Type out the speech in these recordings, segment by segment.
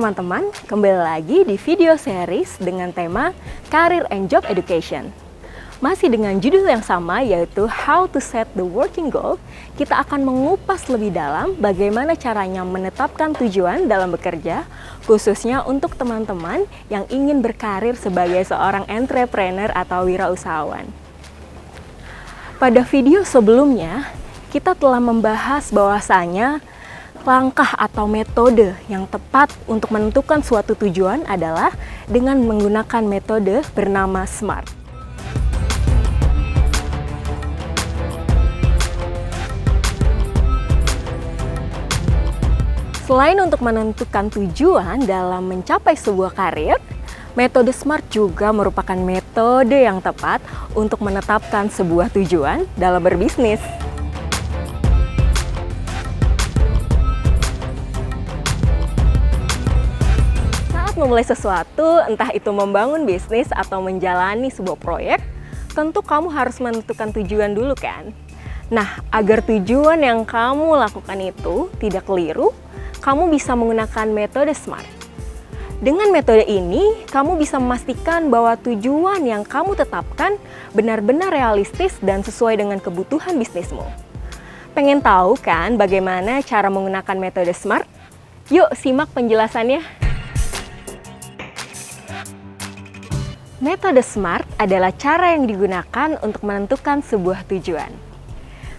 teman-teman, kembali lagi di video series dengan tema Career and Job Education. Masih dengan judul yang sama, yaitu How to Set the Working Goal, kita akan mengupas lebih dalam bagaimana caranya menetapkan tujuan dalam bekerja, khususnya untuk teman-teman yang ingin berkarir sebagai seorang entrepreneur atau wirausahawan. Pada video sebelumnya, kita telah membahas bahwasanya langkah atau metode yang tepat untuk menentukan suatu tujuan adalah dengan menggunakan metode bernama SMART. Selain untuk menentukan tujuan dalam mencapai sebuah karir, metode SMART juga merupakan metode yang tepat untuk menetapkan sebuah tujuan dalam berbisnis. Memulai sesuatu, entah itu membangun bisnis atau menjalani sebuah proyek, tentu kamu harus menentukan tujuan dulu kan? Nah, agar tujuan yang kamu lakukan itu tidak keliru, kamu bisa menggunakan metode SMART. Dengan metode ini, kamu bisa memastikan bahwa tujuan yang kamu tetapkan benar-benar realistis dan sesuai dengan kebutuhan bisnismu. Pengen tahu kan bagaimana cara menggunakan metode SMART? Yuk simak penjelasannya. Metode SMART adalah cara yang digunakan untuk menentukan sebuah tujuan.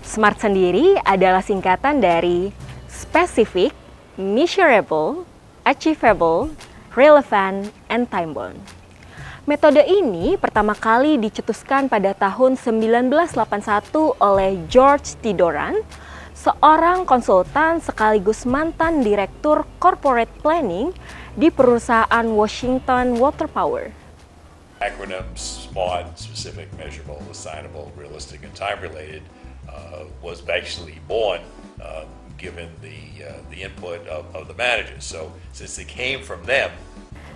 SMART sendiri adalah singkatan dari Specific, Measurable, Achievable, Relevant, and Time-bound. Metode ini pertama kali dicetuskan pada tahun 1981 oleh George T. Doran, seorang konsultan sekaligus mantan direktur corporate planning di perusahaan Washington Water Power. Acronyms SMART, specific, measurable, assignable, realistic, and time-related, was actually born given the input of the managers. So since they came from them.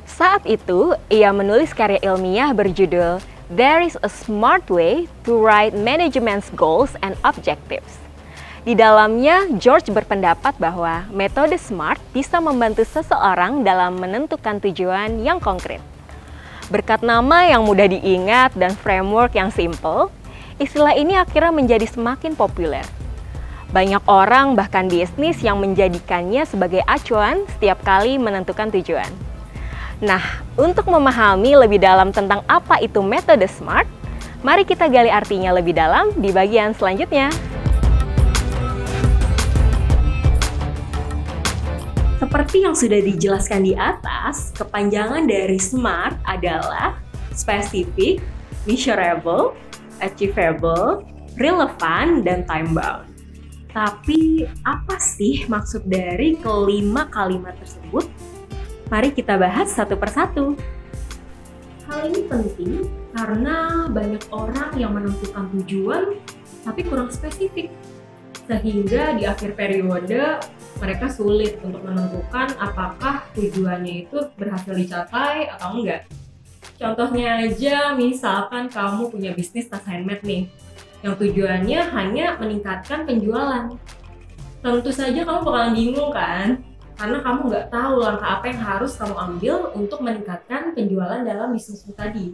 Saat itu, ia menulis karya ilmiah berjudul There is a Smart Way to Write Management's Goals and Objectives. Di dalamnya, George berpendapat bahwa metode SMART bisa membantu seseorang dalam menentukan tujuan yang konkret. Berkat nama yang mudah diingat dan framework yang simple, istilah ini akhirnya menjadi semakin populer. Banyak orang bahkan bisnis yang menjadikannya sebagai acuan setiap kali menentukan tujuan. Nah, untuk memahami lebih dalam tentang apa itu metode SMART, mari kita gali artinya lebih dalam di bagian selanjutnya. Seperti yang sudah dijelaskan di atas, kepanjangan dari SMART adalah Specific, Measurable, Achievable, Relevant, dan Time-bound. Tapi apa sih maksud dari kelima kalimat tersebut? Mari kita bahas satu persatu. Hal ini penting karena banyak orang yang menentukan tujuan tapi kurang spesifik. Sehingga di akhir periode mereka sulit untuk menentukan apakah tujuannya itu berhasil dicapai atau enggak. Contohnya aja, misalkan kamu punya bisnis tas handmade nih, yang tujuannya hanya meningkatkan penjualan. Tentu saja kamu bakalan bingung kan? Karena kamu nggak tahu langkah apa yang harus kamu ambil untuk meningkatkan penjualan dalam bisnismu tadi.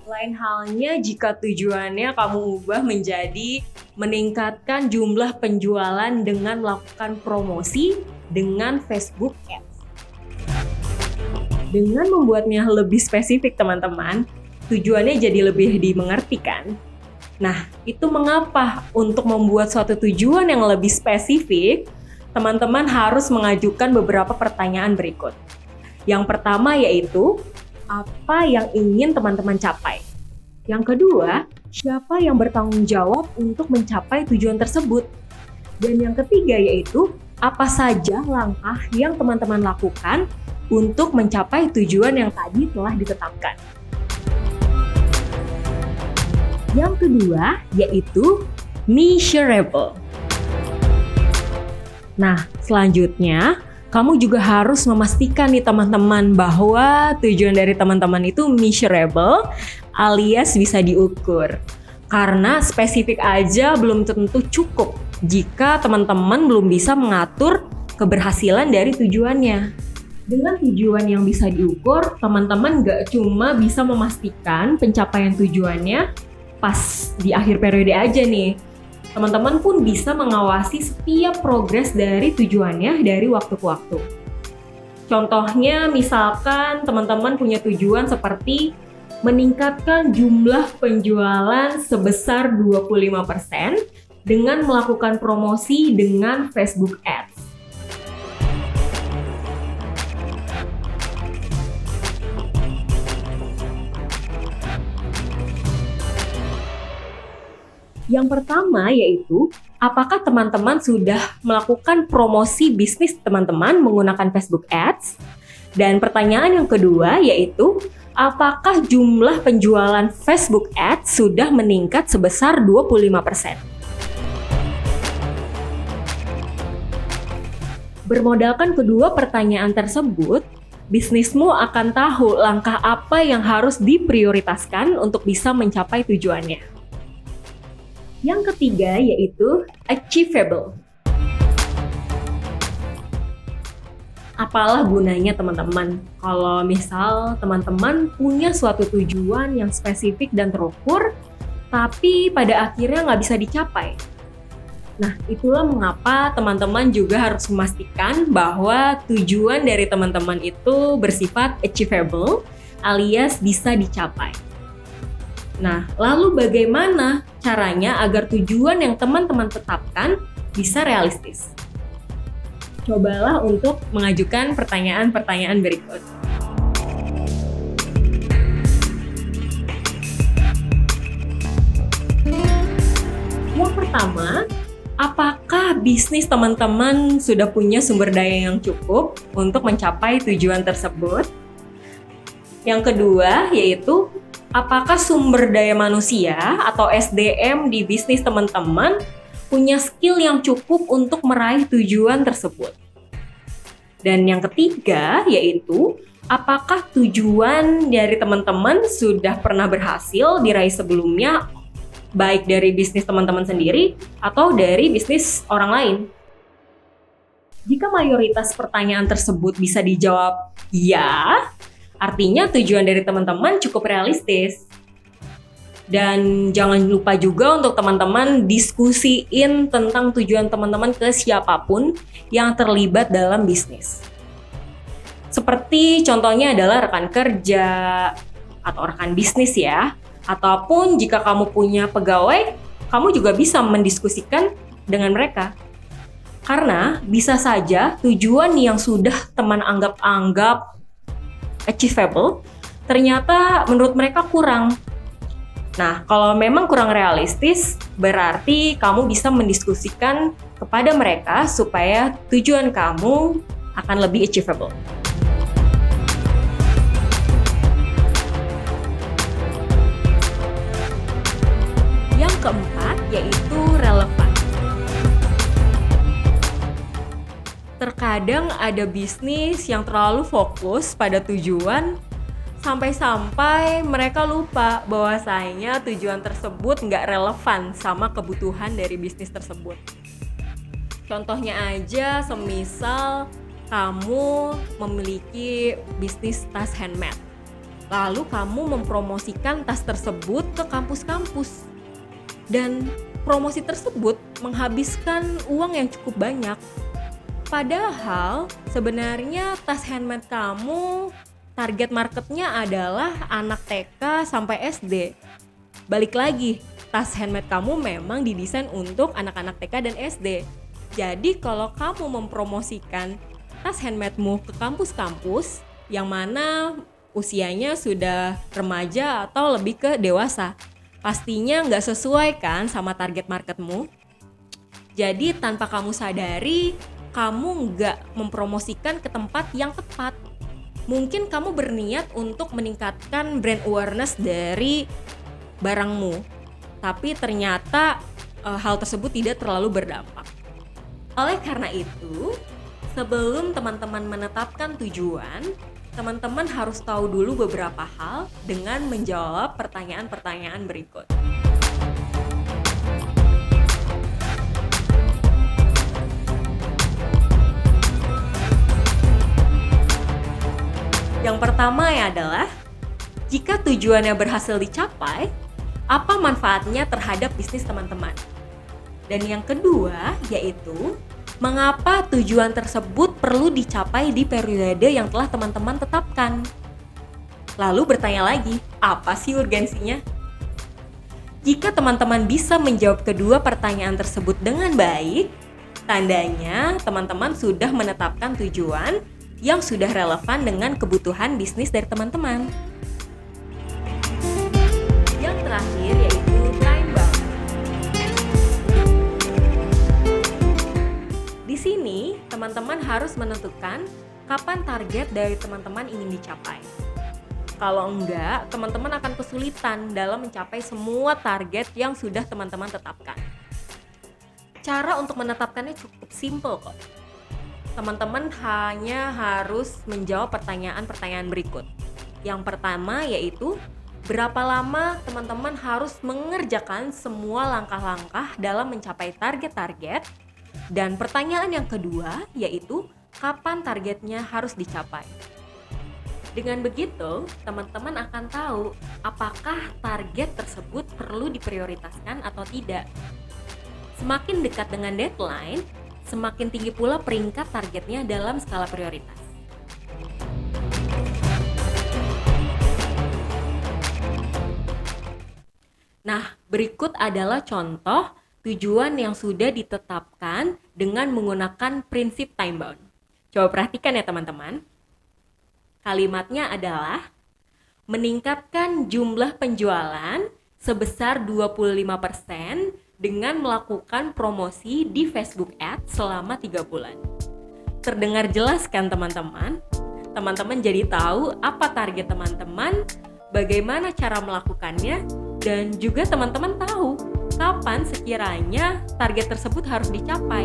Lain halnya jika tujuannya kamu ubah menjadi meningkatkan jumlah penjualan dengan melakukan promosi dengan Facebook Ads. Dengan membuatnya lebih spesifik teman-teman, tujuannya jadi lebih dimengerti kan? Nah, itu mengapa untuk membuat suatu tujuan yang lebih spesifik, teman-teman harus mengajukan beberapa pertanyaan berikut. Yang pertama yaitu, apa yang ingin teman-teman capai? Yang kedua, siapa yang bertanggung jawab untuk mencapai tujuan tersebut? Dan yang ketiga yaitu, apa saja langkah yang teman-teman lakukan untuk mencapai tujuan yang tadi telah ditetapkan? Yang kedua yaitu measurable. Nah, selanjutnya kamu juga harus memastikan nih teman-teman bahwa tujuan dari teman-teman itu measurable alias bisa diukur. Karena spesifik aja belum tentu cukup jika teman-teman belum bisa mengatur keberhasilan dari tujuannya. Dengan tujuan yang bisa diukur, teman-teman nggak cuma bisa memastikan pencapaian tujuannya pas di akhir periode aja nih. Teman-teman pun bisa mengawasi setiap progres dari tujuannya dari waktu ke waktu. Contohnya misalkan teman-teman punya tujuan seperti meningkatkan jumlah penjualan sebesar 25% dengan melakukan promosi dengan Facebook Ads. Yang pertama yaitu, apakah teman-teman sudah melakukan promosi bisnis teman-teman menggunakan Facebook Ads? Dan pertanyaan yang kedua yaitu, apakah jumlah penjualan Facebook Ads sudah meningkat sebesar 25%? Bermodalkan kedua pertanyaan tersebut, bisnismu akan tahu langkah apa yang harus diprioritaskan untuk bisa mencapai tujuannya. Yang ketiga yaitu achievable. Apalah gunanya teman-teman kalau misal teman-teman punya suatu tujuan yang spesifik dan terukur, tapi pada akhirnya nggak bisa dicapai. Nah, itulah mengapa teman-teman juga harus memastikan bahwa tujuan dari teman-teman itu bersifat achievable alias bisa dicapai. Nah, lalu bagaimana caranya agar tujuan yang teman-teman tetapkan bisa realistis? Cobalah untuk mengajukan pertanyaan-pertanyaan berikut. Yang pertama, apakah bisnis teman-teman sudah punya sumber daya yang cukup untuk mencapai tujuan tersebut? Yang kedua, yaitu apakah sumber daya manusia atau SDM di bisnis teman-teman punya skill yang cukup untuk meraih tujuan tersebut? Dan yang ketiga, yaitu apakah tujuan dari teman-teman sudah pernah berhasil diraih sebelumnya, baik dari bisnis teman-teman sendiri atau dari bisnis orang lain? Jika mayoritas pertanyaan tersebut bisa dijawab ya, artinya tujuan dari teman-teman cukup realistis. Dan jangan lupa juga untuk teman-teman diskusiin tentang tujuan teman-teman ke siapapun yang terlibat dalam bisnis. Seperti contohnya adalah rekan kerja atau rekan bisnis ya. Ataupun jika kamu punya pegawai, kamu juga bisa mendiskusikan dengan mereka. Karena bisa saja tujuan yang sudah teman anggap achievable, ternyata menurut mereka kurang. Nah, kalau memang kurang realistis, berarti kamu bisa mendiskusikan kepada mereka supaya tujuan kamu akan lebih achievable. Yang keempat, yaitu relevan. Terkadang ada bisnis yang terlalu fokus pada tujuan sampai-sampai mereka lupa bahwasanya tujuan tersebut nggak relevan sama kebutuhan dari bisnis tersebut. Contohnya aja, semisal kamu memiliki bisnis tas handmade, lalu kamu mempromosikan tas tersebut ke kampus-kampus, dan promosi tersebut menghabiskan uang yang cukup banyak. Padahal sebenarnya tas handmade kamu target marketnya adalah anak TK sampai SD. Balik lagi, tas handmade kamu memang didesain untuk anak-anak TK dan SD. Jadi kalau kamu mempromosikan tas handmade-mu ke kampus-kampus yang mana usianya sudah remaja atau lebih ke dewasa, pastinya nggak sesuai kan sama target marketmu. Jadi tanpa kamu sadari, kamu nggak mempromosikan ke tempat yang tepat. Mungkin kamu berniat untuk meningkatkan brand awareness dari barangmu, tapi ternyata hal tersebut tidak terlalu berdampak. Oleh karena itu, sebelum teman-teman menetapkan tujuan, teman-teman harus tahu dulu beberapa hal dengan menjawab pertanyaan-pertanyaan berikut. Yang pertama adalah, jika tujuannya berhasil dicapai, apa manfaatnya terhadap bisnis teman-teman? Dan yang kedua yaitu, mengapa tujuan tersebut perlu dicapai di periode yang telah teman-teman tetapkan? Lalu bertanya lagi, apa sih urgensinya? Jika teman-teman bisa menjawab kedua pertanyaan tersebut dengan baik, tandanya teman-teman sudah menetapkan tujuan yang sudah relevan dengan kebutuhan bisnis dari teman-teman. Yang terakhir yaitu time bound. Di sini, teman-teman harus menentukan kapan target dari teman-teman ingin dicapai. Kalau enggak, teman-teman akan kesulitan dalam mencapai semua target yang sudah teman-teman tetapkan. Cara untuk menetapkannya cukup simpel kok. Teman-teman hanya harus menjawab pertanyaan-pertanyaan berikut. Yang pertama yaitu, berapa lama teman-teman harus mengerjakan semua langkah-langkah dalam mencapai target-target? Dan pertanyaan yang kedua yaitu, kapan targetnya harus dicapai? Dengan begitu, teman-teman akan tahu apakah target tersebut perlu diprioritaskan atau tidak. Semakin dekat dengan deadline, semakin tinggi pula peringkat targetnya dalam skala prioritas. Nah, berikut adalah contoh tujuan yang sudah ditetapkan dengan menggunakan prinsip time bound. Coba perhatikan ya teman-teman. Kalimatnya adalah, meningkatkan jumlah penjualan sebesar 25% dengan melakukan promosi di Facebook Ads selama 3 bulan. Terdengar jelas kan teman-teman? Teman-teman jadi tahu apa target teman-teman, bagaimana cara melakukannya, dan juga teman-teman tahu kapan sekiranya target tersebut harus dicapai.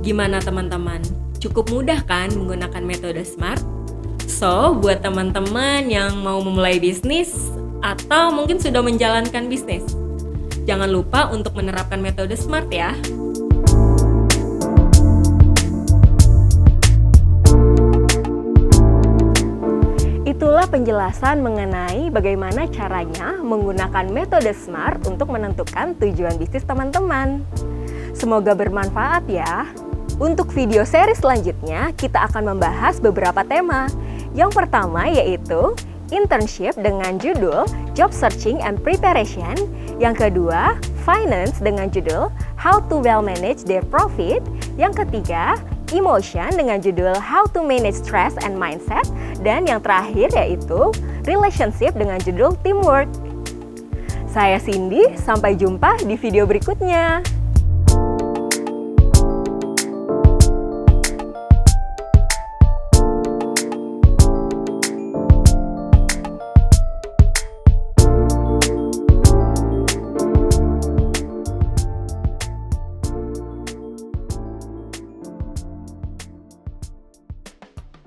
Gimana teman-teman? Cukup mudah kan menggunakan metode SMART? So, buat teman-teman yang mau memulai bisnis atau mungkin sudah menjalankan bisnis, jangan lupa untuk menerapkan metode SMART ya. Itulah penjelasan mengenai bagaimana caranya menggunakan metode SMART untuk menentukan tujuan bisnis teman-teman. Semoga bermanfaat ya. Untuk video seri selanjutnya, kita akan membahas beberapa tema. Yang pertama yaitu internship dengan judul Job Searching and Preparation. Yang kedua, finance dengan judul How to Well Manage Their Profit. Yang ketiga, emotion dengan judul How to Manage Stress and Mindset. Dan yang terakhir yaitu relationship dengan judul Teamwork. Saya Cindy, sampai jumpa di video berikutnya.